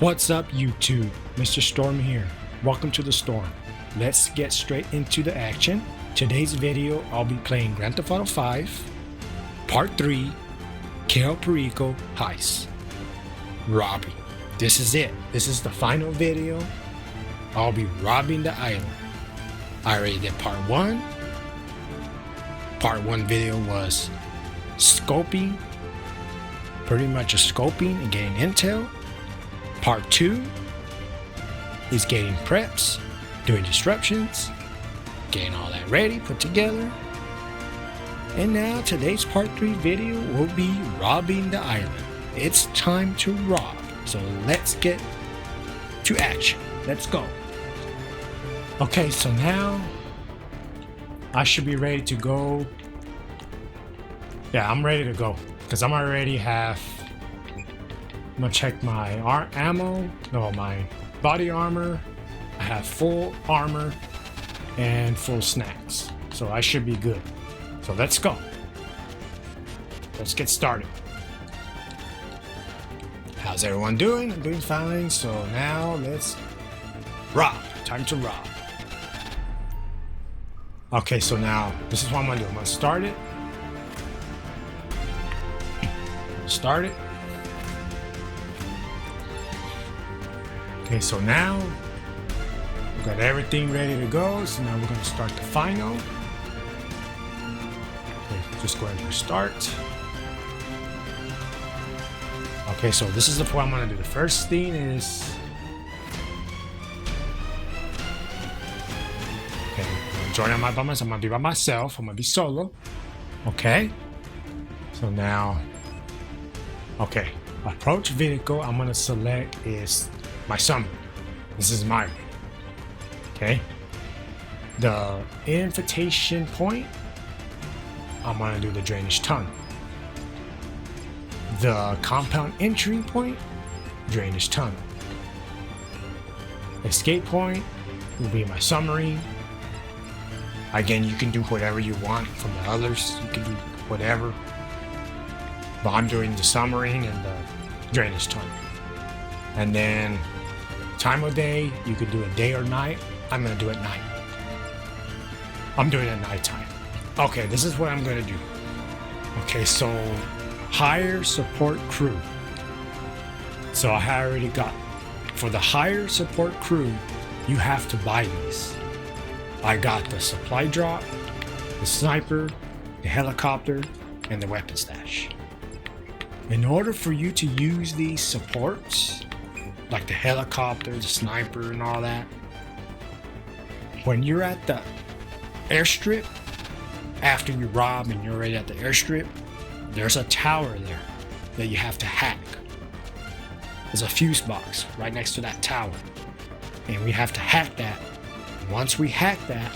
What's up YouTube, MrSt0rM here. Welcome to the storm. Let's get straight into the action. Today's video I'll be playing Grand Theft Auto 5 Part 3 Cayo Perico Heist. Robbery. This is it. This is the final video. I'll be robbing the island. I already did part 1. Part 1 video was scoping. Pretty much just scoping and getting intel. Part 2 is getting preps, doing disruptions, getting all that ready, put together. And now today's part 3 video will be robbing the island. It's time to rob. So let's get to action. Let's go. Okay, so now I should be ready to go. Yeah, I'm ready to go because I'm already half. I'm gonna check my my body armor. I have full armor and full snacks, so I should be good. So let's go. Let's get started. How's everyone doing? I'm doing fine. So now let's rob. Time to rob. Okay, so now this is what I'm gonna do. I'm gonna start it. Start it. Okay, so now we've got everything ready to go. So now we're going to start the final. Okay, just go ahead and start. Okay, so this is what I'm going to do. The first thing is, okay, I'm joining by myself. I'm going to be by myself. I'm going to be solo. Okay. So now, okay, approach vehicle. I'm going to select is my summary. This is my way. Okay. The infiltration point, I'm gonna do the drainage tunnel. The compound entry point, drainage tunnel. Escape point will be my summary. Again, you can do whatever you want from the others. You can do whatever. But I'm doing the summary and the drainage tunnel. And then time of day, you could do it day or night. I'm gonna do it night. I'm doing it at nighttime. Okay, this is what I'm gonna do. Okay, so hire support crew. So I already got, for the hire support crew, you have to buy these. I got the supply drop, the sniper, the helicopter, and the weapon stash. In order for you to use these supports, like the helicopter, the sniper, and all that, when you're at the airstrip, after you rob and you're already at the airstrip, there's a tower there that you have to hack. There's a fuse box right next to that tower, and we have to hack that. Once we hack that,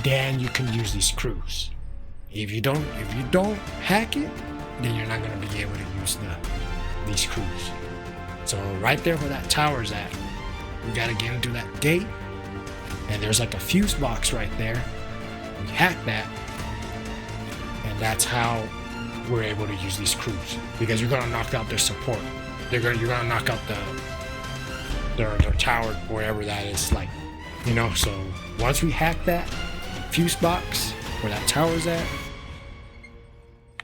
then you can use these crews. If you don't hack it, then you're not going to be able to use these crews. So right there where that tower's at, we gotta get into that gate, and there's like a fuse box right there. We hack that, and that's how we're able to use these crews, because you're gonna knock out their support. You're gonna knock out their tower, wherever that is, like, you know. So once we hack that fuse box where that tower's at,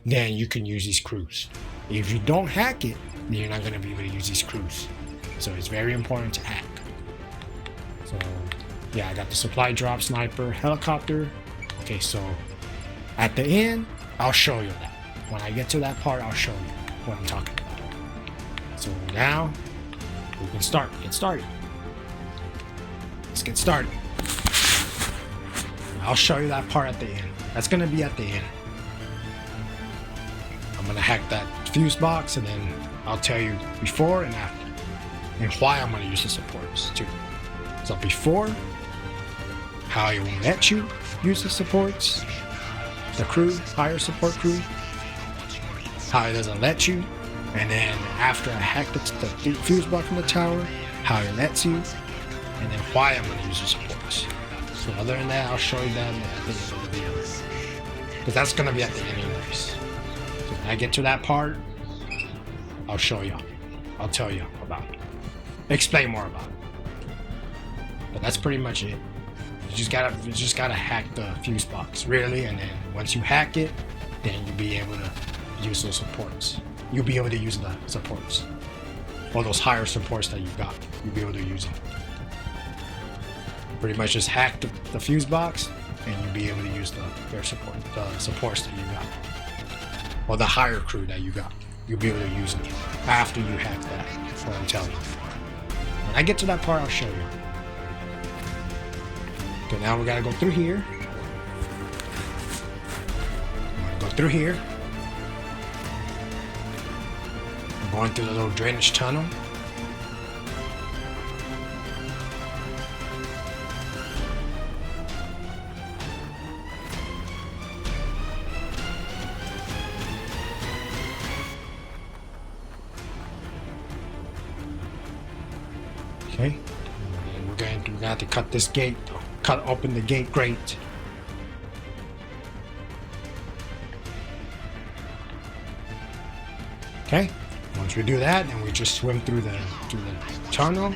then you can use these crews. If you don't hack it, then you're not going to be able to use these crews. So it's very important to hack. So yeah, I got the supply drop, sniper, helicopter. Okay, so at the end, I'll show you that. When I get to that part, I'll show you what I'm talking about. So now we can get started. Let's get started. I'll show you that part at the end. That's going to be at the end. I'm going to hack that fuse box, and then I'll tell you before and after, and why I'm going to use the supports too. So before, how it won't let you use the supports, the crew, hire support crew, how it doesn't let you, and then after I hack the fuse box from the tower, how it lets you, and then why I'm going to use the supports. So other than that, I'll show you that at the end of the video, because that's going to be at the end anyways. So when I get to that part, I'll show y'all. I'll tell you about it. explain more about it. But that's pretty much it. You just gotta hack the fuse box, really, and then once you hack it, then you'll be able to use those supports. You'll be able to use the supports. Or those higher supports that you got. You'll be able to use them. Pretty much just hack the fuse box, and you'll be able to use the supports that you got. Or the higher crew that you got. You'll be able to use them after you hack that. That's what I'm telling you. When I get to that part, I'll show you. Okay, now we gotta go through here. I'm gonna go through here. I'm going through the little drainage tunnel. Okay, and we're gonna have to cut this gate, cut open the gate grate. Okay, once we do that, then we just swim through the tunnel.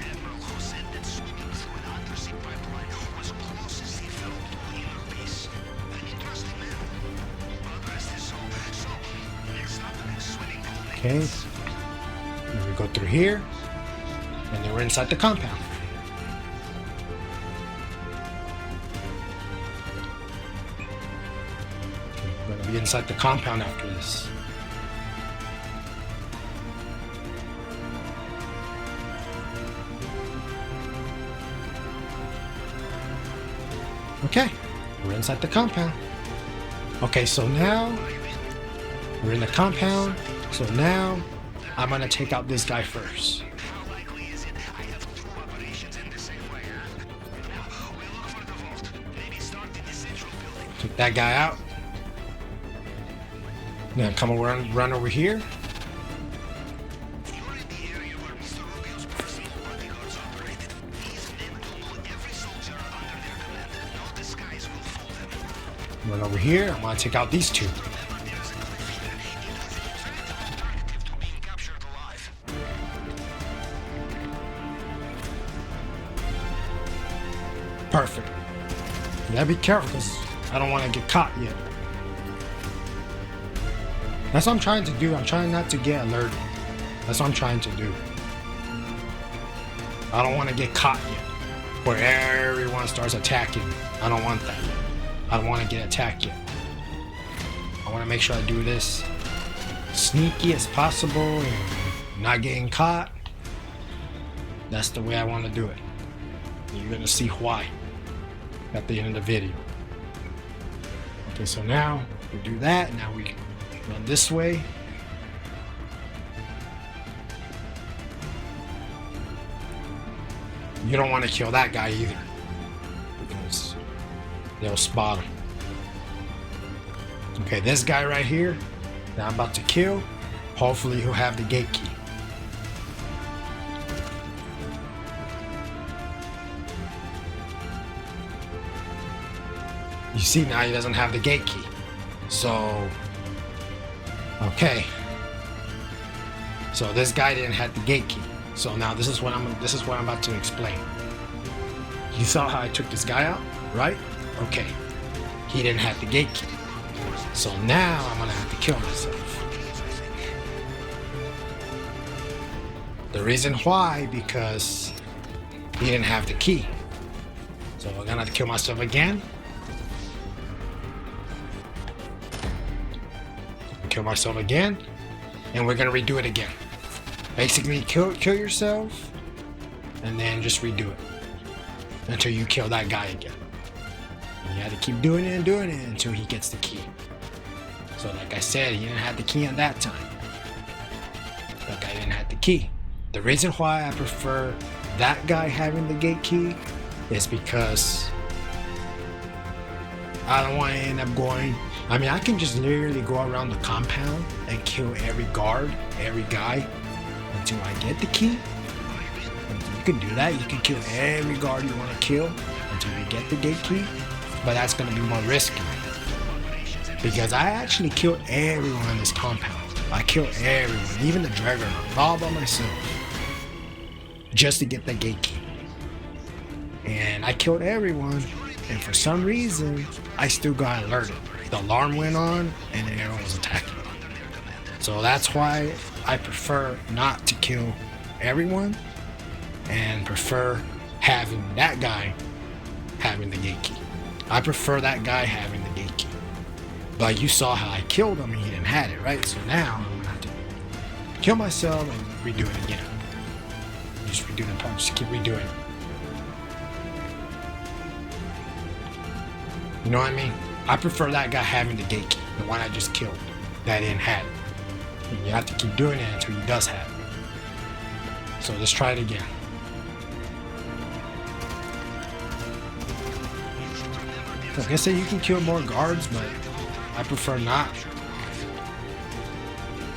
Okay, then we go through here. And then we're inside the compound. Okay, we're gonna be inside the compound after this. Okay, we're inside the compound. Okay, so now we're in the compound. So now I'm gonna take out this guy first. Take that guy out. Now come around, run over here. Run over here. I'm gonna take out these two. Perfect. You gotta be careful because I don't want to get caught yet. That's what I'm trying to do. I'm trying not to get alerted. That's what I'm trying to do. I don't want to get caught yet. Where everyone starts attacking. I don't want that yet. I don't want to get attacked yet. I want to make sure I do this sneaky as possible and not getting caught. That's the way I want to do it. You're going to see why at the end of the video. Okay, so now we do that. Now we run this way. You don't want to kill that guy either, because they'll spot him. Okay, this guy right here that I'm about to kill, hopefully he'll have the gate key. You see, now he doesn't have the gate key. So, okay. So this guy didn't have the gate key. So now this is what I'm about to explain. You saw how I took this guy out, right? Okay. He didn't have the gate key. So now I'm gonna have to kill myself. The reason why, because he didn't have the key. So I'm gonna have to kill myself again. Kill myself again, and we're gonna redo it again. Basically, kill yourself, and then just redo it until you kill that guy again. And you have to keep doing it until he gets the key. So, like I said, he didn't have the key at that time. That guy didn't have the key. The reason why I prefer that guy having the gate key is because I don't want to end up going. I mean, I can just literally go around the compound and kill every guard, every guy, until I get the key. And you can do that. You can kill every guard you want to kill until you get the gate key. But that's going to be more risky. Because I actually killed everyone in this compound. I killed everyone, even the Dragon, all by myself. just to get the gate key. And I killed everyone, and for some reason, I still got alerted. The alarm went on, and then everyone was attacking. So that's why I prefer not to kill everyone, and prefer having that guy having the gate key. I prefer that guy having the gate key. But you saw how I killed him, and he didn't have it, right? So now I'm gonna have to kill myself and redo it again. Just redo the part, just keep redoing it. You know what I mean? I prefer that guy having the gate key, the one I just killed, that didn't have it. And you have to keep doing it until he does have it. So let's try it again. Like I said, you can kill more guards, but I prefer not.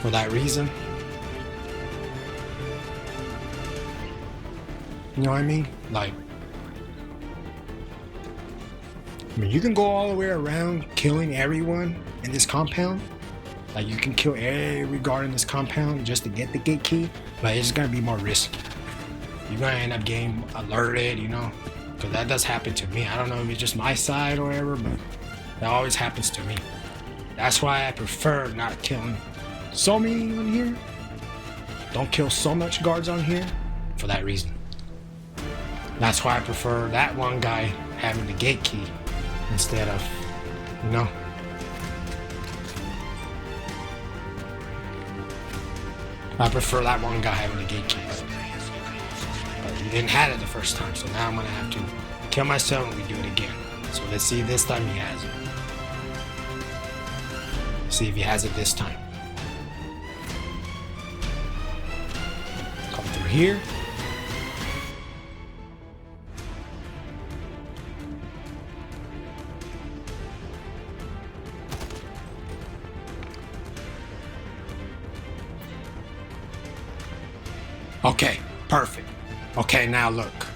For that reason. You know what I mean? Like, I mean, you can go all the way around killing everyone in this compound. Like, you can kill every guard in this compound just to get the gate key, but it's gonna be more risky. You're gonna end up getting alerted, you know, because that does happen to me. I don't know if it's just my side or whatever, but that always happens to me. That's why I prefer not killing so many on here. Don't kill so much guards on here for that reason. That's why I prefer that one guy having the gate key instead of, you know. I prefer that one guy having the gate key. But he didn't have it the first time, so now I'm gonna have to kill myself and redo it again. So let's see if this time he has it. See if he has it this time. Come through here. Okay, perfect. Okay, now look.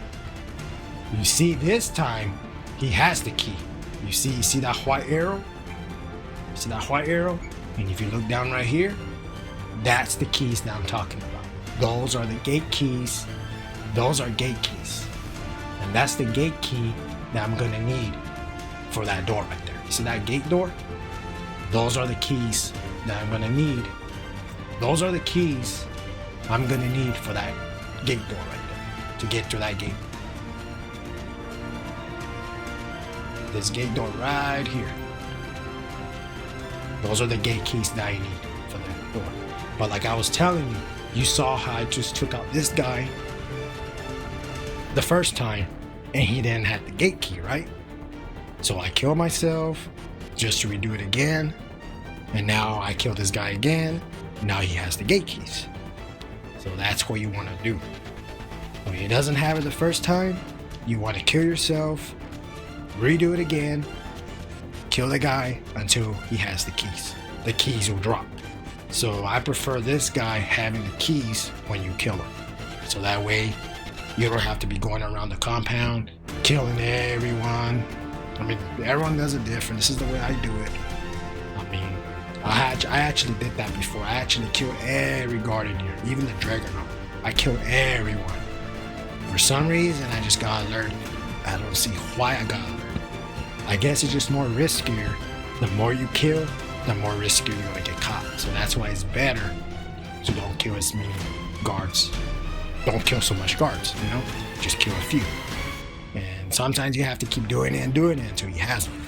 You see this time, he has the key. You see that white arrow? See that white arrow? And if you look down right here, that's the keys that I'm talking about. Those are the gate keys. Those are gate keys. And that's the gate key that I'm gonna need for that door right there. You see that gate door? Those are the keys that I'm gonna need. Those are the keys I'm gonna need for that gate door right there to get through that gate. This gate door right here. Those are the gate keys that I need for that door. But like I was telling you, you saw how I just took out this guy the first time and he didn't have the gate key, right? So I killed myself just to redo it again. And now I killed this guy again. Now he has the gate keys. So that's what you want to do. When he doesn't have it the first time, you want to kill yourself, redo it again, kill the guy until he has the keys. The keys will drop. So I prefer this guy having the keys when you kill him. So that way you don't have to be going around the compound, killing everyone. I mean, everyone does it different. This is the way I do it. I mean, I actually did that before. I actually killed every guard in here, even the Dragonaut. I killed everyone. For some reason, I just got alerted. I don't see why I got alerted. I guess it's just more riskier. The more you kill, the more riskier you're gonna get caught. So that's why it's better to don't kill as many guards. Don't kill so much guards, you know? Just kill a few. And sometimes you have to keep doing it until he has one.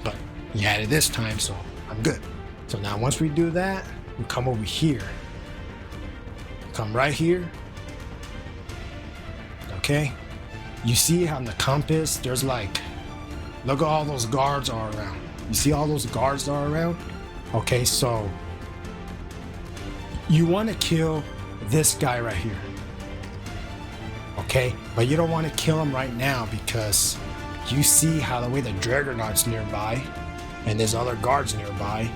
But he had it this time, so I'm good. So now once we do that, we come over here. Come right here. Okay? You see how on the compass, there's like, look at all those guards are around. You see all those guards are around? Okay, so you want to kill this guy right here. Okay? But you don't want to kill him right now because you see how the way the Dragonaut's nearby and there's other guards nearby.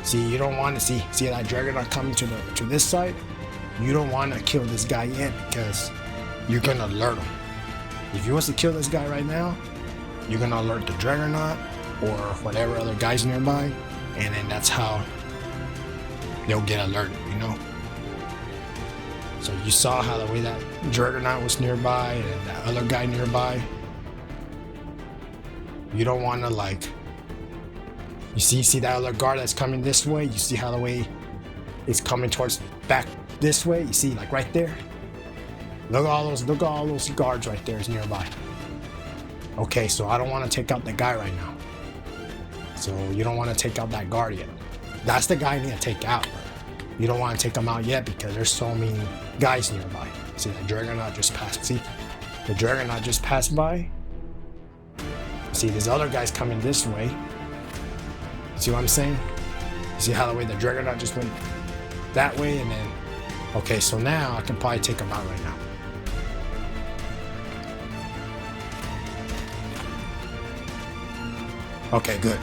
See, you don't want to see that Dragonaut coming to this side. You don't want to kill this guy yet because you're gonna alert him. If you want to kill this guy right now, you're gonna alert the Dragonaut or whatever other guys nearby, and then that's how they'll get alerted, you know? So you saw how the way that Juggernaut was nearby and that other guy nearby. You don't want to like, you see that other guard that's coming this way? You see how the way it's coming towards back this way? You see like right there? Look at all those guards right there is nearby. Okay, so I don't want to take out the guy right now. So you don't want to take out that guard yet. That's the guy you need to take out. You don't want to take him out yet because there's so many guys nearby. See, the Juggernaut just passed. See, the Juggernaut just passed by. See, there's other guys coming this way. See what I'm saying? See how the way the Juggernaut just went that way and then... Okay, so now I can probably take him out right now. Okay, good.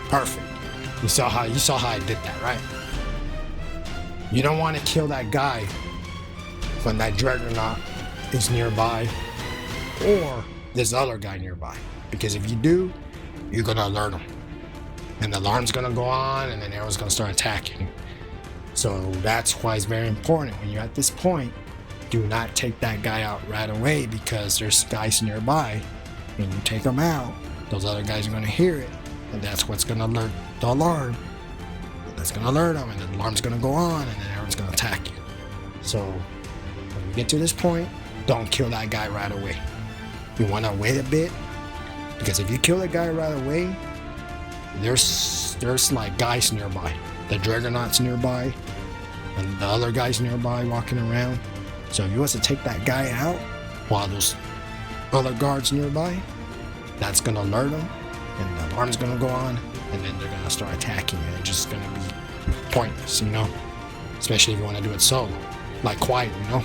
Perfect. You saw how I did that, right? You don't want to kill that guy when that Juggernaut is nearby or this other guy nearby. Because if you do, you're gonna alert them. And the alarm's gonna go on and then everyone's gonna start attacking. So that's why it's very important when you're at this point, do not take that guy out right away because there's guys nearby. When you take them out, those other guys are gonna hear it. And that's what's gonna alert the alarm. That's gonna alert them and the alarm's gonna go on and then everyone's gonna attack you. So when you get to this point, don't kill that guy right away. You wanna wait a bit because if you kill the guy right away, there's like guys nearby. The Juggernaut's nearby and the other guys nearby walking around. So if you want to take that guy out while those other guards nearby, that's gonna alert them and the alarm's gonna go on and then they're gonna start attacking and it's just gonna be pointless, you know? Especially if you want to do it solo, like quiet, you know?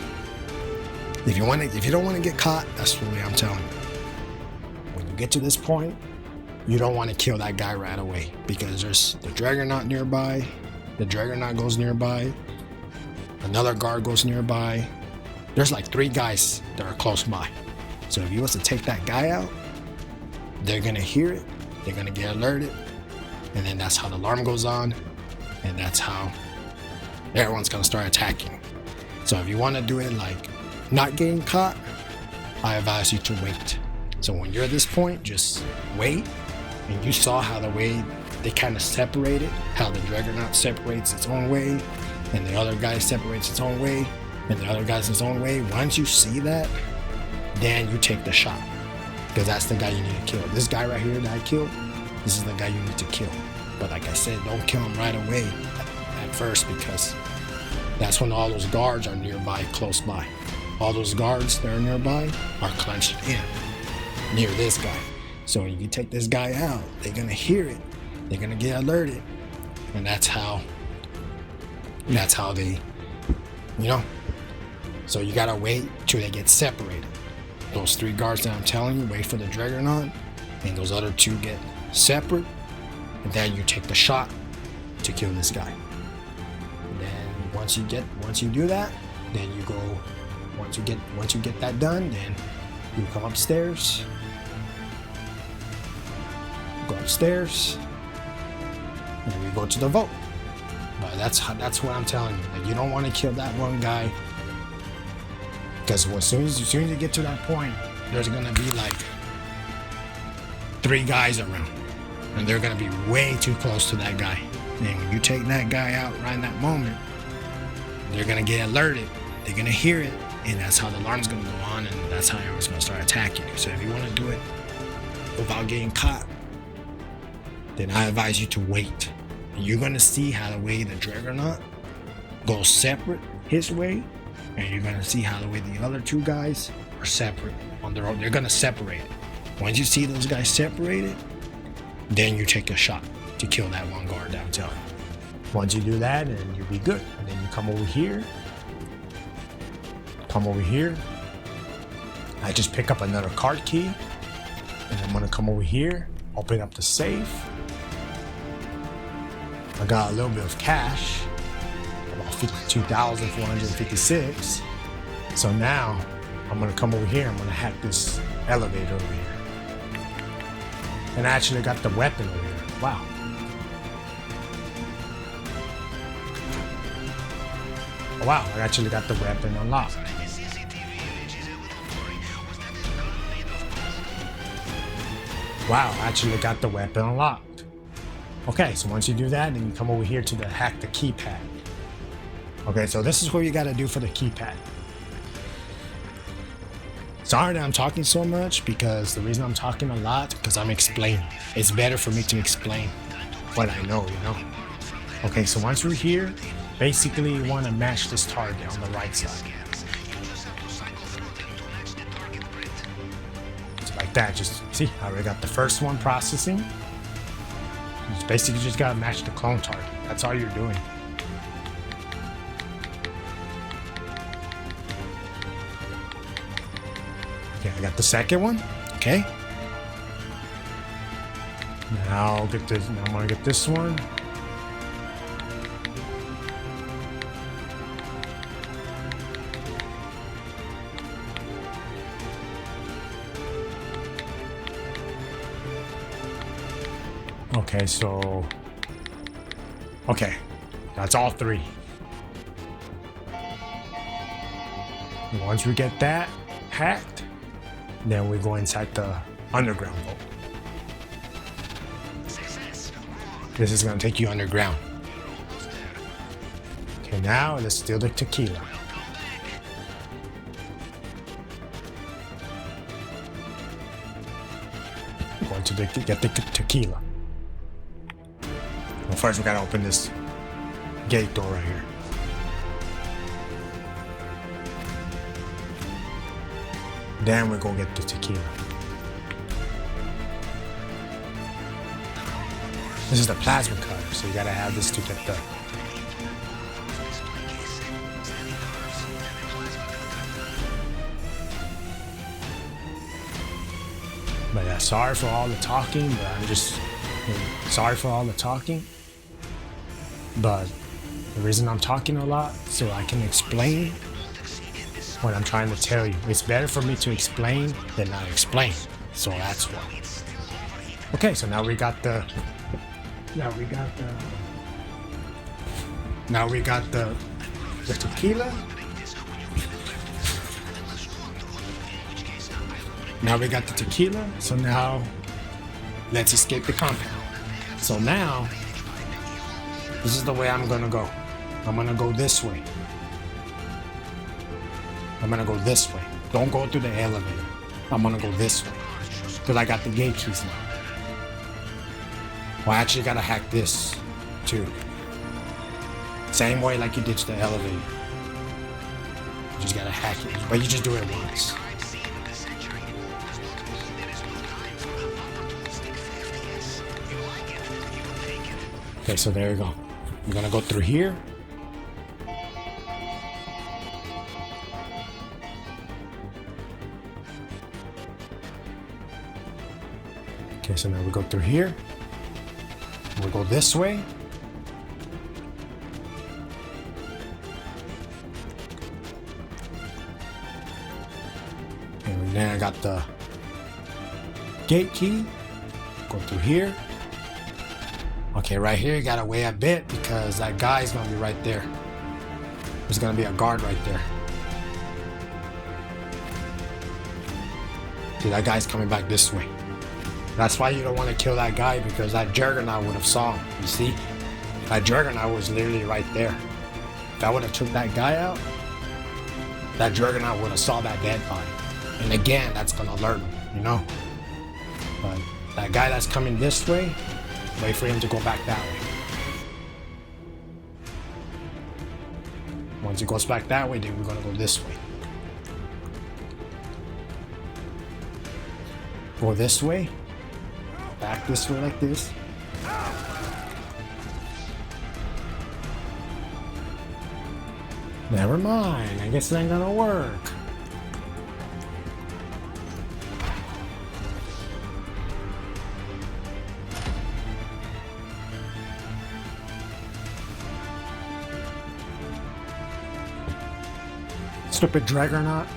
If you don't want to get caught, that's the way I'm telling you. When you get to this point, you don't want to kill that guy right away because there's the Juggernaut nearby, the Juggernaut goes nearby, another guard goes nearby. There's like 3 guys that are close by. So if you want to take that guy out, they're gonna hear it, they're gonna get alerted, and then that's how the alarm goes on, and that's how everyone's gonna start attacking. So if you want to do it like not getting caught, I advise you to wait. So when you're at this point, just wait. And you saw how the way they kind of separated, how the Juggernaut separates its own way, and the other guy separates its own way, and the other guy's its own way. Once you see that, then you take the shot. Because that's the guy you need to kill. This guy right here that I killed, this is the guy you need to kill. But like I said, don't kill him right away at first because that's when all those guards are nearby, close by. All those guards that are nearby are clenched in near this guy. So when you take this guy out, they're gonna hear it, they're gonna get alerted, and that's how they, you know. So you gotta wait till they get separated. Those 3 guards that I'm telling you, wait for the Juggernaut, and those other 2 get separate, and then you take the shot to kill this guy. And then once you do that, then you go. Once you get that done, then you come upstairs. Go upstairs, and we go to the vote. But that's what I'm telling you. Like, you don't want to kill that one guy because as soon as you get to that point, there's gonna be like 3 guys around, and they're gonna be way too close to that guy. And when you take that guy out right in that moment, they're gonna get alerted. They're gonna hear it, and that's how the alarm's gonna go on, and that's how everyone's gonna start attacking you. So if you want to do it without getting caught, then I advise you to wait. And you're gonna see how the way the Juggernaut goes separate his way, and you're gonna see how the way the other 2 guys are separate on their own. They're gonna separate. Once you see those guys separated, then you take a shot to kill that one guard that I'm telling you. Once you do that, then you'll be good. And then you come over here. I just pick up another card key, and I'm gonna come over here, open up the safe. I got a little bit of cash, about 52,456. So now I'm gonna come over here. I'm gonna hack this elevator over here, and I actually got the weapon over here. Wow. Oh wow, I actually got the weapon unlocked. Wow, I actually got the weapon unlocked. Okay, so once you do that, then you come over here to the hack the keypad. Okay, so this is what you gotta do for the keypad. Sorry that I'm talking so much, because the reason I'm talking a lot, because I'm explaining. It's better for me to explain what I know, you know? Okay, so once we're here, basically you want to match this target on the right side. So like that, just see, I already got the first one processing. It's basically just gotta match the clone target. That's all you're doing. Okay, I got the second one. Okay. Now I'll get this. Now I'm gonna get this one. Okay, so okay, that's all three. And once we get that hacked, then we go inside the underground vault. This is gonna take you underground. Okay, now let's steal the tequila. Going to get the tequila. Well, first we gotta open this gate door right here. Then we're gonna get the tequila. This is the plasma cutter, so you gotta have this to get the... But yeah, sorry for all the talking, but I'm just... sorry for all the talking. But the reason I'm talking a lot, so I can explain what I'm trying to tell you. It's better for me to explain than not explain. So that's why. Okay, so now we got the... Now we got the tequila. Now we got the tequila. So now let's escape the compound. So now this is the way I'm gonna go. I'm gonna go this way. I'm gonna go this way. Don't go through the elevator. I'm gonna go this way. Because I got the gate keys now. Well, I actually gotta hack this too. Same way like you did to the elevator. You just gotta hack it. But you just do it once. Okay, so there you go. We're gonna go through here. Okay, so now we go through here. We'll go this way. And then I got the gate key. Go through here. Okay, right here you gotta wait a bit because that guy's gonna be right there. There's gonna be a guard right there. See, that guy's coming back this way. That's why you don't want to kill that guy, because that juggernaut would have saw him. You see? That juggernaut was literally right there. If I would have took that guy out, that juggernaut would have saw that dead body. And again, that's gonna alert him, you know? But that guy that's coming this way, wait for him to go back that way. Once he goes back that way, then we're gonna go this way. Go this way. Back this way like this. Never mind, I guess it ain't gonna work. Stupid Dragonaut.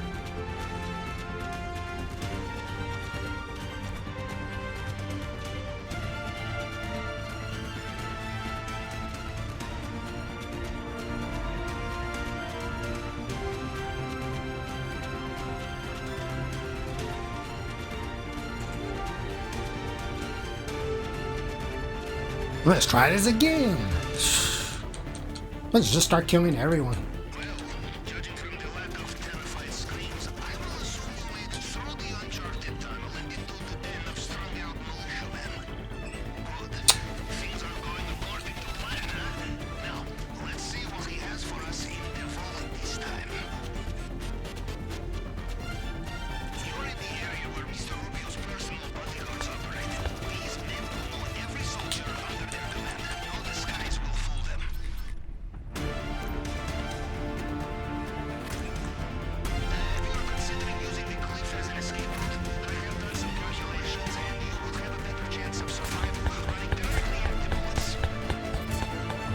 Let's try this again. Let's just start killing everyone.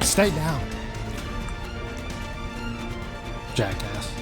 Stay down, jackass.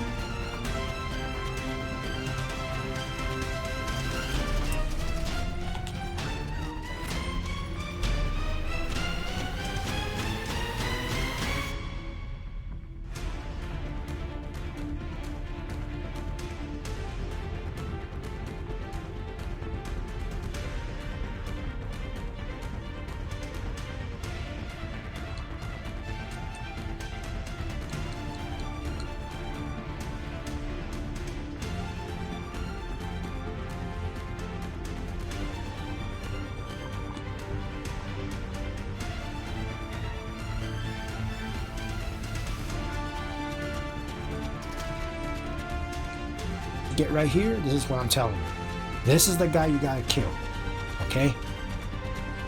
Get right here, this is what I'm telling you. This is the guy you gotta kill, okay?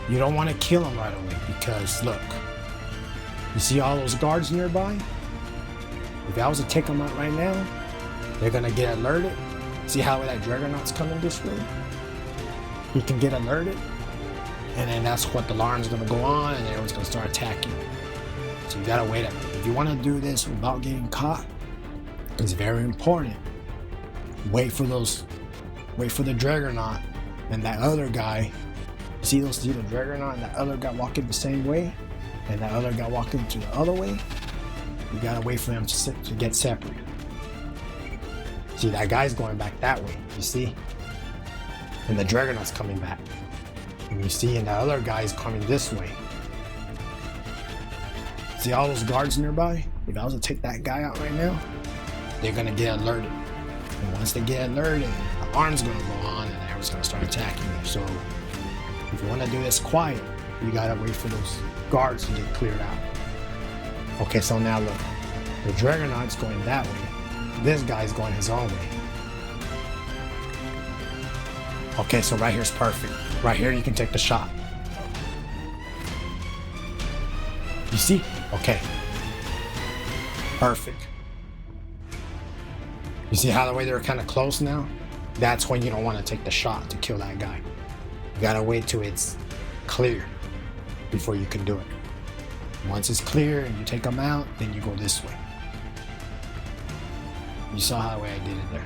You don't want to kill him right away because look, you see all those guards nearby? If I was to take them out right now, they're gonna get alerted. See how that Juggernaut's coming this way? He can get alerted, and then that's what the alarm's gonna go on, and everyone's gonna start attacking. So you gotta wait. If you want to do this without getting caught, it's very important. Wait for the Juggernaut and that other guy. See the Juggernaut and that other guy walking the same way, and that other guy walking to the other way. You gotta wait for them to get separate. See, that guy's going back that way. You see, and the Juggernaut's coming back. And you see, and the other guy's coming this way. See all those guards nearby? If I was to take that guy out right now, they're gonna get alerted. And once they get alerted, the alarm's gonna go on and everyone's gonna start attacking you. So if you wanna do this quiet, you gotta wait for those guards to get cleared out. Okay, so now look, the Juggernaut's going that way. This guy's going his own way. Okay, so right here's perfect. Right here you can take the shot. You see? Okay. Perfect. You see how the way they're kind of close now? That's when you don't want to take the shot to kill that guy. You gotta wait till it's clear before you can do it. Once it's clear and you take them out, then you go this way. You saw how the way I did it there.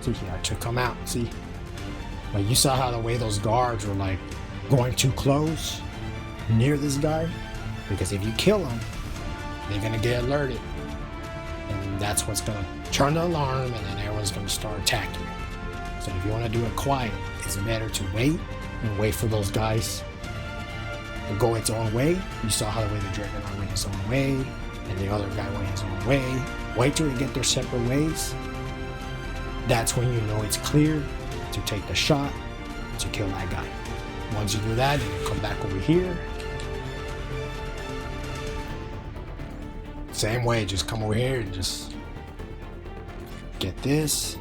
See here, I took them out, see? But you saw how the way those guards were like going too close near this guy? Because if you kill them, they're gonna get alerted, and that's what's gonna turn the alarm, and then everyone's gonna start attacking you. So if you want to do it quiet, it's better to wait and wait for those guys to go its own way. You saw how the way the Juggernaut went his own way, and the other guy went his own way. Wait till they get their separate ways. That's when you know it's clear to take the shot to kill that guy. Once you do that, then you come back over here. Same way, just come over here and just get this.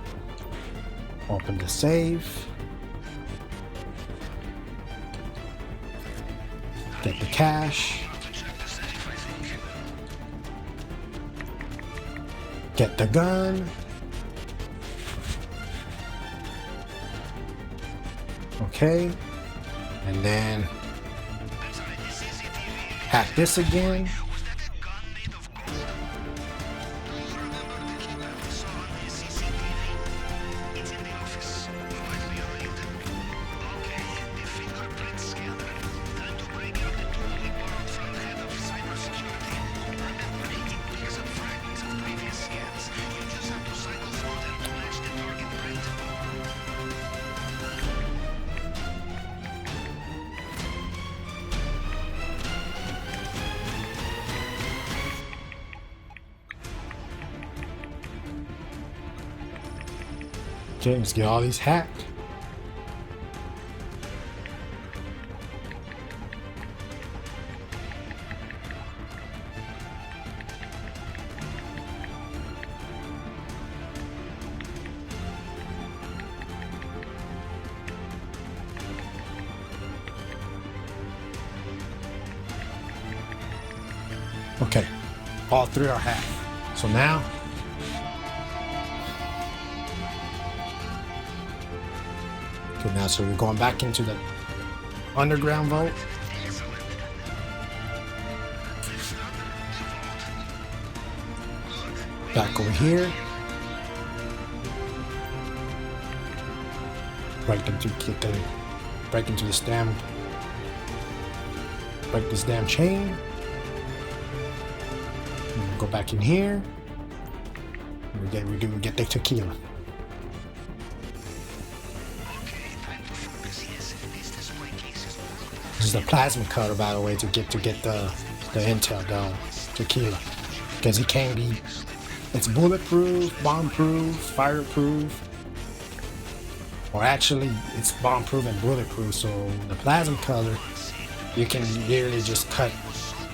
Open the safe. Get the cash. Get the gun. Okay. And then hack this again. Okay, let's get all these hacked. Okay, all three are hacked. So now, okay, now so we're going back into the underground vault. Back over here. Break into this damn, break this damn chain. Go back in here. We get the tequila. This is the plasma cutter, by the way, to get the intel down. Tequila, because it can be. It's bulletproof, bomb-proof, fireproof. Or actually, it's bomb-proof and bulletproof. So the plasma cutter, you can literally just cut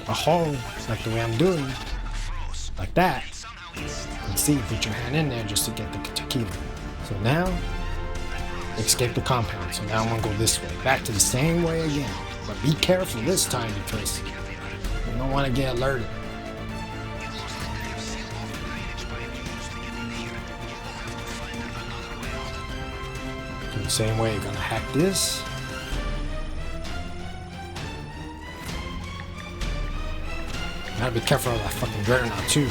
a hole like the way I'm doing. Like that. And see, put your hand in there just to get the tequila. So now, escape the compound. So now I'm gonna go this way. Back to the same way again. But be careful this time because you don't want to get alerted. Okay, same way, you're gonna hack this. Gotta be careful of that fucking dreadnought too.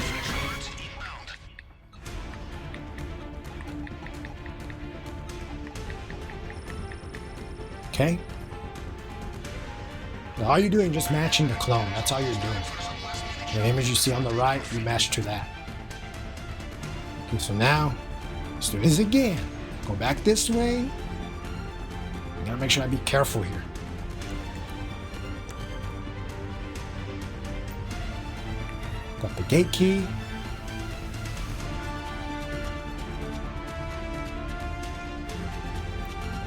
Okay. Now all you're doing is just matching the clone. That's all you're doing. The image you see on the right, you match to that. Okay, so now, let's do this again. Go back this way. You gotta make sure I be careful here. Got the gate key.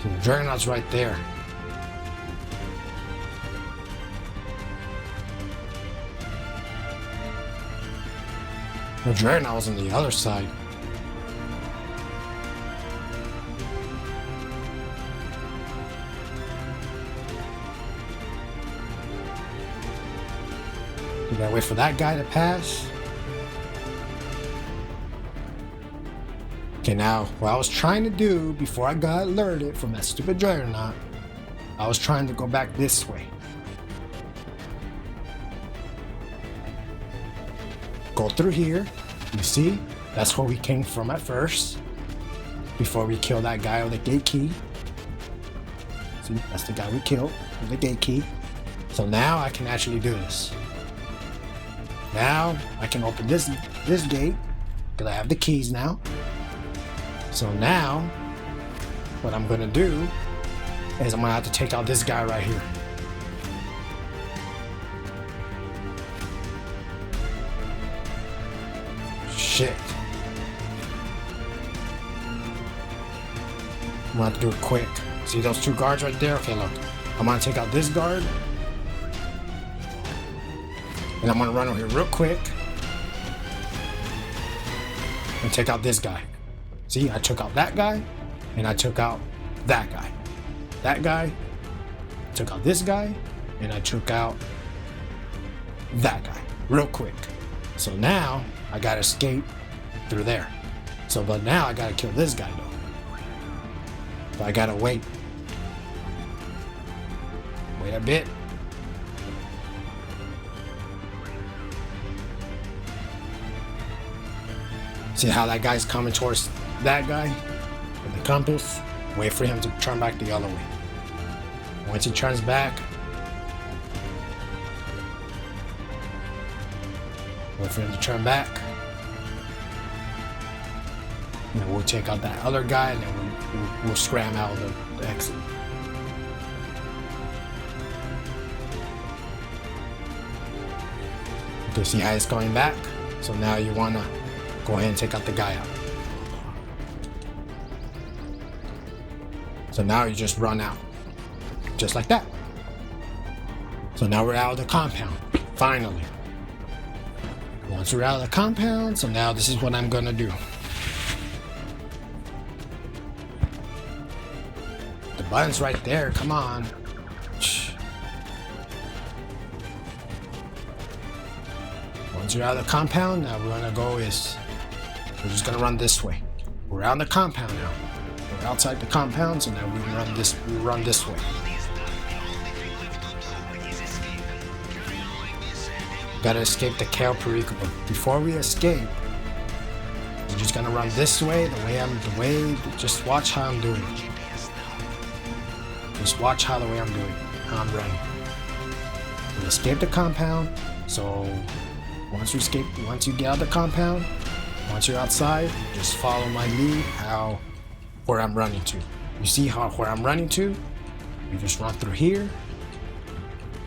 So the Juggernaut's right there. The Juggernaut was on the other side. You gotta wait for that guy to pass. Okay, now what I was trying to do before I got alerted from that stupid Juggernaut, I was trying to go back this way. Go through here. You see, that's where we came from at first. Before we killed that guy with the gate key. See, that's the guy we killed with the gate key. So now I can actually do this. Now I can open this gate because I have the keys now. So now what I'm gonna do is I'm gonna have to take out this guy right here. Shit. I'm gonna have to do it quick. See those two guards right there? Okay, look. I'm gonna take out this guard. And I'm gonna run over here real quick. And take out this guy. See, I took out that guy. And I took out that guy. That guy. Took out this guy. And I took out that guy. Real quick. So now, I gotta escape through there. So, but now I gotta kill this guy though. But I gotta wait. Wait a bit. See how that guy's coming towards that guy with the compass? Wait for him to turn back the other way. Once he turns back, wait for him to turn back. And then we'll take out that other guy and then we'll scram out the exit. Okay, see how it's going back? So now you wanna go ahead and take out the guy out. So now you just run out. Just like that. So now we're out of the compound. Finally. Once we're out of the compound, so now this is what I'm gonna do. The button's right there, come on. Once you're out of the compound, now we're just gonna run this way. We're out in the compound now. We're outside the compound, so now we run this way. Gotta escape the Cayo Perico, but before we escape, we're just gonna run this way, just watch how I'm doing. Just watch how I'm running. We escape the compound, so once you get out of the compound, once you're outside, just follow my lead, where I'm running to. You see where I'm running to? You just run through here,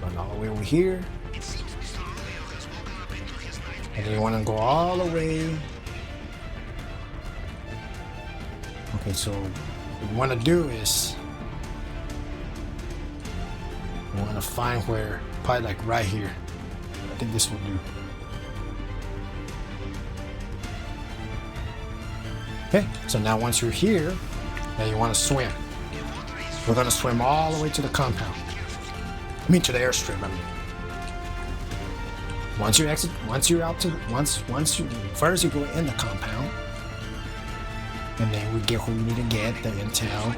run all the way over here, and then you want to go all the way. Okay, so what you want to do is you want to find where, probably like right here. I think this will do. Okay, so now once you're here, now you want to swim. We're gonna swim all the way to the compound. To the airstrip, I mean. First you go in the compound, and then we get who we need to get, the intel.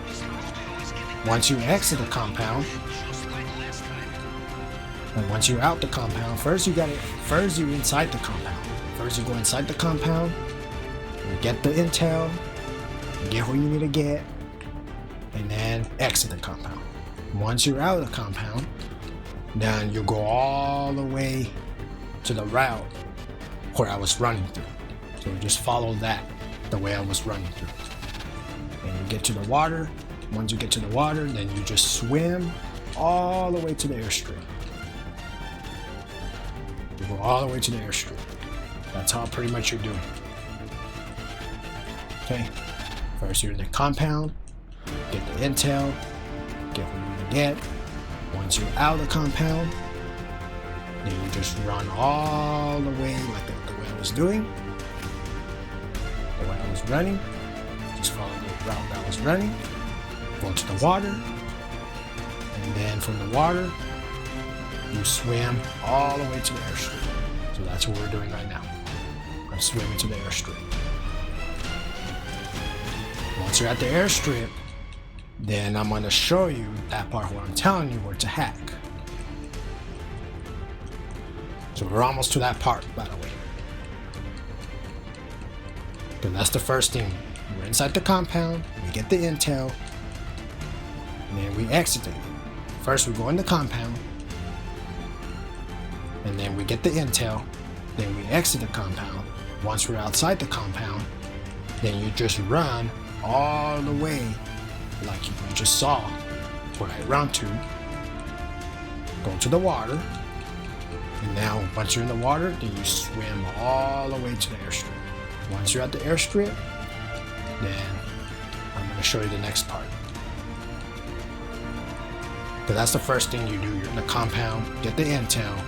Once you exit the compound, and once you're out the compound, first you inside the compound. First you go inside the compound, you get the intel, you get who you need to get, and then exit the compound. Once you're out of the compound, then you go all the way to the route where I was running through. So just follow that, the way I was running through. And you get to the water. Once you get to the water, then you just swim all the way to the airstrip. You go all the way to the airstrip. That's how pretty much you're doing. Okay, first you're in the compound, get the intel, get what you need to get. Once you're out of the compound, then you just run all the way like the way I was doing, the way I was running. Just follow the route that I was running, go to the water, and then from the water, you swim all the way to the airstrip. So that's what we're doing right now. I'm swimming to the airstrip. Once you're at the airstrip, then I'm going to show you that part where I'm telling you where to hack. So we're almost to that part, by the way. But that's the first thing. We're inside the compound, we get the intel, and then we exit it. First we go in the compound, and then we get the intel, then we exit the compound. Once we're outside the compound, then you just run all the way like you just saw where I run to, go to the water, and now once you're in the water, then you swim all the way to the airstrip. Once you're at the airstrip, then I'm going to show you the next part. But that's the first thing you do. You're in the compound, get the intel,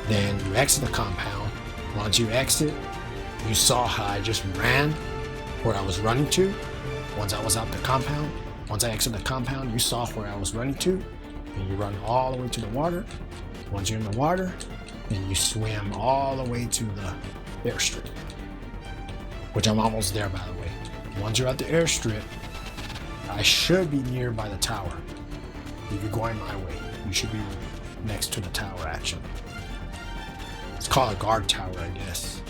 then you exit the compound. Once you exit, you saw how I just ran where I was running to. Once I was out the compound, once I exited the compound, you saw where I was running to, and you run all the way to the water. Once you're in the water, then you swim all the way to the airstrip, which I'm almost there, by the way. Once you're at the airstrip, I should be near by the tower. If you're going my way, you should be next to the tower, actually. It's called a guard tower, I guess.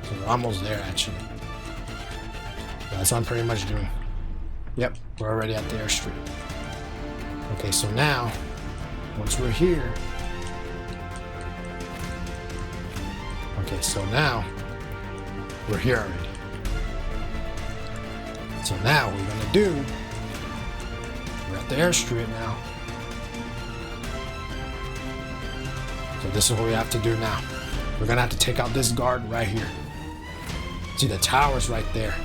So we're almost there, actually. That's what I'm pretty much doing. Yep, we're already at the airstrip. Okay, so now, once we're here, okay, so now, we're here already. So now, what we're gonna do, we're at the airstrip now. So this is what we have to do now. We're gonna have to take out this guard right here. See, the tower's right there.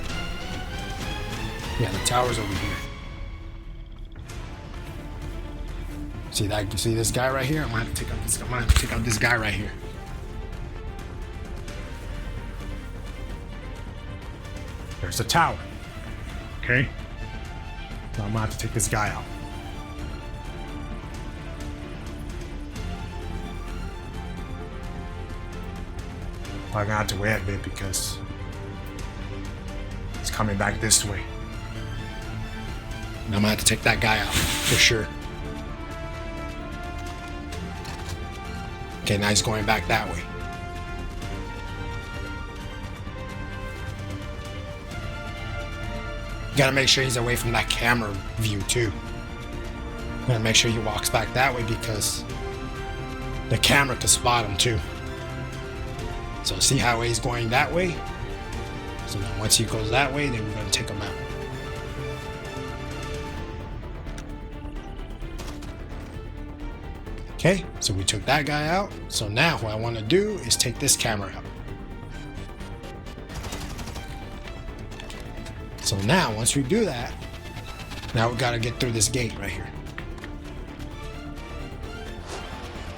Yeah, the tower's over here. See that? You see this guy right here? I'm gonna have to take out this. I'm gonna have to take out this guy right here. There's the tower. Okay. So I'm gonna have to take this guy out. I'm gonna have to wait a bit because he's coming back this way. And I'm gonna have to take that guy out for sure. Okay, now he's going back that way. You gotta make sure he's away from that camera view too. You gotta make sure he walks back that way because the camera can spot him too. So see how he's going that way? So now once he goes that way, then we're gonna take him out. Okay, so we took that guy out. So now what I want to do is take this camera out. So now once we do that, now we gotta get through this gate right here.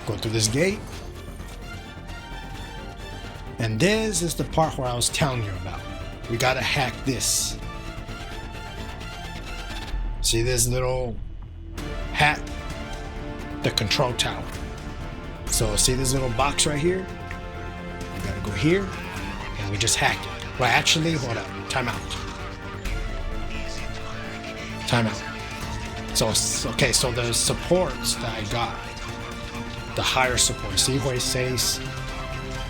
Go through this gate. And this is the part where I was telling you about. We gotta hack this. See this little hat? The control tower. So see this little box right here? We gotta go here and we just hack it. Well, actually, hold up. Time out. Time out. So, okay, so the supports that I got, the higher support, see where it says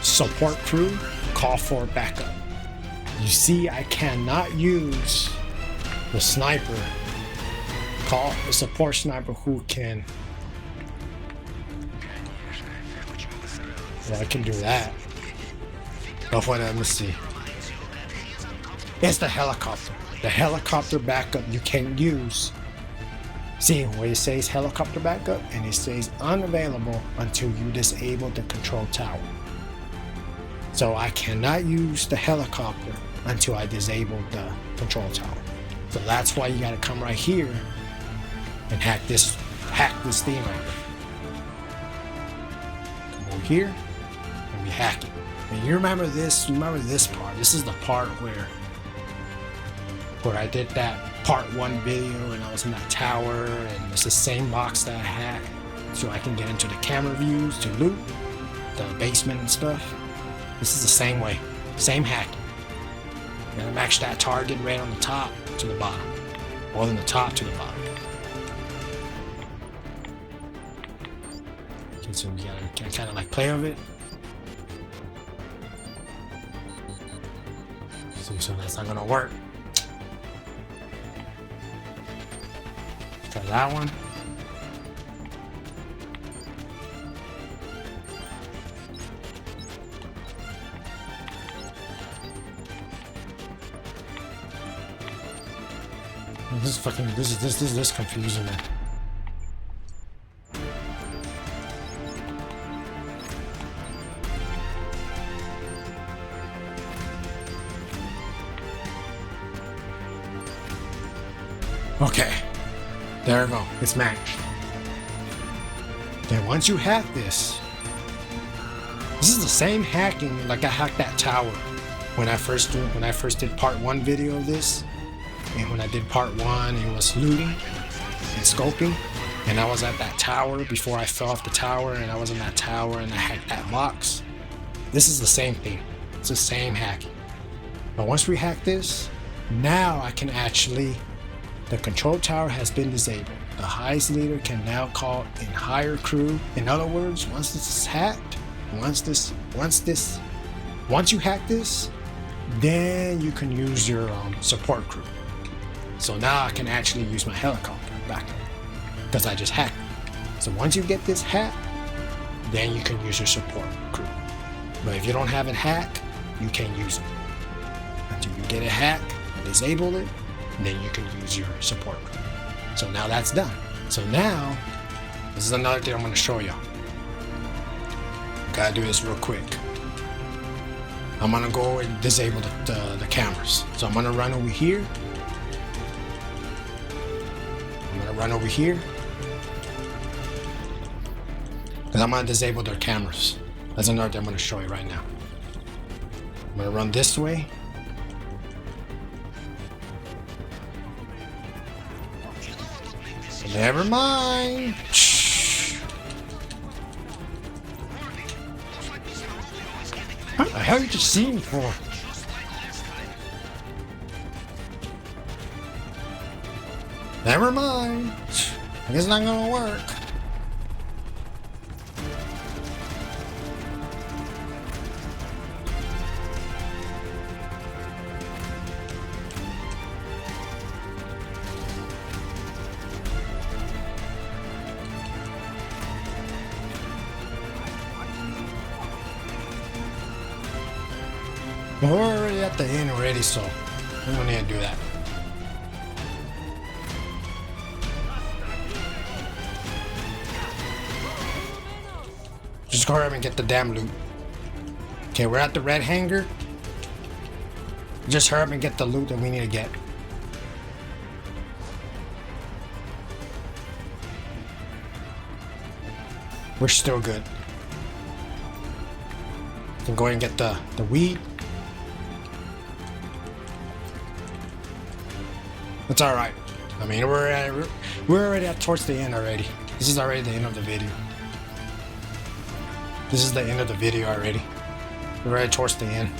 support crew, call for backup. You see, I cannot use the sniper, call the support sniper who can. Well, I can do that. But what, let me see. It's the helicopter. The helicopter backup you can't use. See where it says helicopter backup and it says unavailable until you disable the control tower. So I cannot use the helicopter until I disable the control tower. So that's why you gotta come right here and hack this thing right here. Come over here and we hack it. And you remember this part. This is the part where I did that part 1 video and I was in that tower and it's the same box that I hacked so I can get into the camera views to loot the basement and stuff. This is the same way, same hacking. You gotta match that target right on the top to the bottom, or from the top to the bottom. Okay, so you gotta kind of like play with it. See, so that's not gonna work. Try that one. This is confusing, man. Okay, there we go. It's matched. Then once you hack this is the same hacking like I hacked that tower when I first did part 1 video of this. And when I did part 1, it was looting and scoping. And I was at that tower before I fell off the tower. And I was in that tower and I hacked that box. This is the same thing. It's the same hacking. But once we hack this, now I can actually, the control tower has been disabled. The heist leader can now call in higher crew. In other words, once this is hacked, once you hack this, then you can use your support crew. So now I can actually use my helicopter backup because I just hacked it. So once you get this hack, then you can use your support crew. But if you don't have it hacked, you can't use it. Until you get it hacked, disable it, then you can use your support crew. So now that's done. So now, this is another thing I'm going to show you. Gotta do this real quick. I'm going to go and disable the cameras. So I'm going to run over here. run over here. Because I'm gonna disable their cameras. That's another thing I'm gonna show you right now. I'm gonna run this way. Never mind. Shh. What the hell you just see me for? Never mind. I guess it's not gonna work. We're already at the end already, so we don't need to do that. Just go ahead and get the damn loot. Okay, we're at the red hangar. Just hurry up and get the loot that we need to get. We're still good. Can go ahead and get the weed. It's all right. I mean, we're already at towards the end already. This is already the end of the video. This is the end of the video already. We're already towards the end.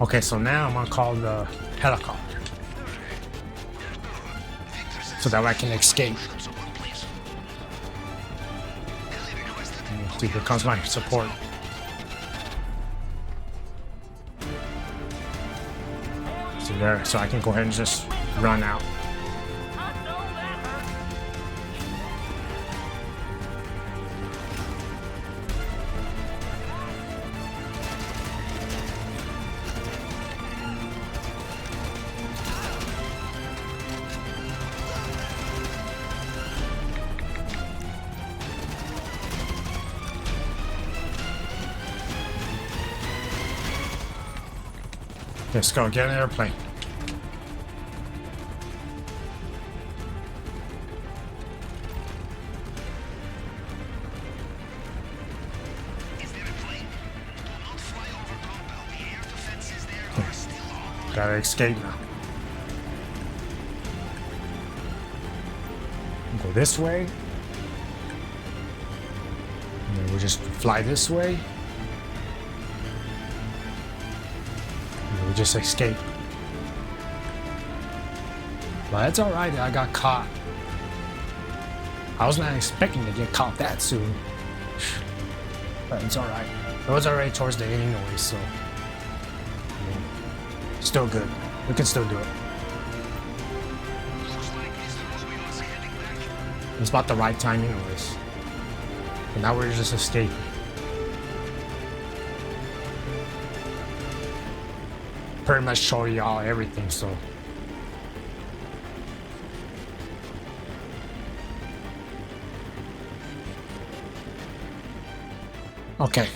Okay, so now I'm gonna call the helicopter so that I can escape. See, here comes my support. So there, so I can go ahead and just run out. Let's go get an airplane. Gotta escape now. Go this way. And then we'll just fly this way. And then we just escape. But it's alright, I got caught. I was not expecting to get caught that soon. But it's alright. It was already towards the end anyway, so still good. We can still do it. It's about the right time anyways. And now we're just escaping. Pretty much show y'all everything, so. Okay.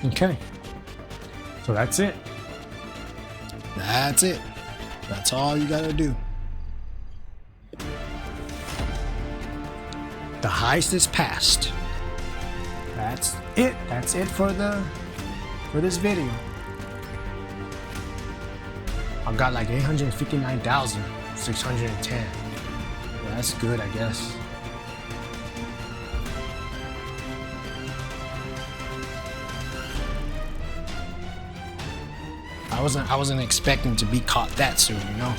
Okay, so that's it. That's it. That's all you gotta do. The heist is passed. That's it. That's it for this video. I've got like 859,610. Well, that's good, I guess. I wasn't expecting to be caught that soon, you know?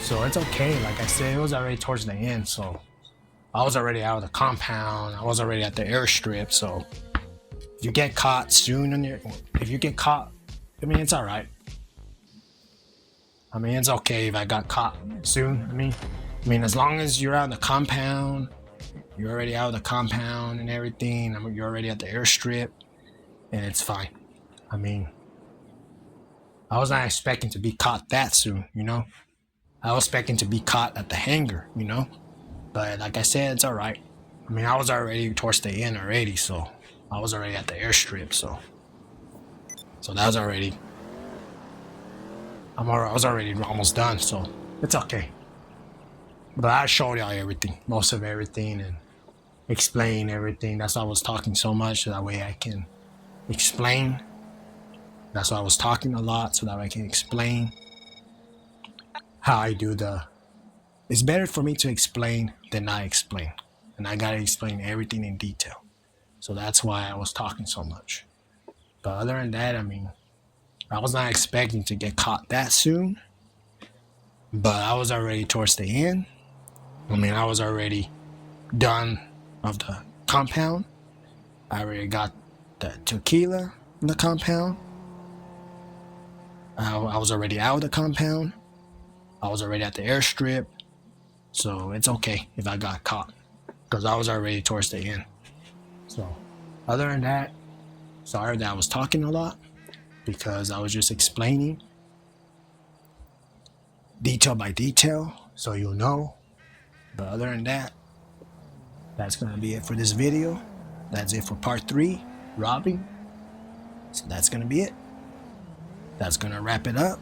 So it's okay. Like I said, it was already towards the end, so I was already out of the compound. I was already at the airstrip, so if you get caught soon if you get caught, I mean, it's alright. I mean, it's okay if I got caught soon. I mean, as long as you're out of the compound, you're already out of the compound and everything, you're already at the airstrip, and it's fine. I mean, I was not expecting to be caught that soon, you know? I was expecting to be caught at the hangar, you know? But like I said, it's alright. I mean, I was already towards the end already, so I was already at the airstrip, so that was already, I was already almost done, so it's okay. But I showed y'all everything, most of everything, and explain everything. That's why I was talking so much, so that way I can explain. That's why I was talking a lot, so that I can explain how I do it's better for me to explain than not explain. And I gotta explain everything in detail. So that's why I was talking so much. But other than that, I mean, I was not expecting to get caught that soon. But I was already towards the end. I mean, I was already done of the compound. I already got the tequila in the compound. I was already out of the compound. I was already at the airstrip. So it's okay if I got caught, because I was already towards the end. So other than that, sorry that I was talking a lot, because I was just explaining detail by detail, so you'll know. But other than that, that's gonna be it for this video. That's it for part 3, robbing. So that's gonna be it. That's gonna wrap it up.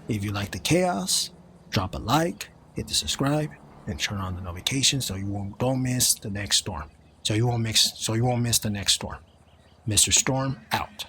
If you like the chaos, drop a like, hit the subscribe, and turn on the notifications so you don't miss the next storm. So you won't miss the next storm. Mr. Storm out.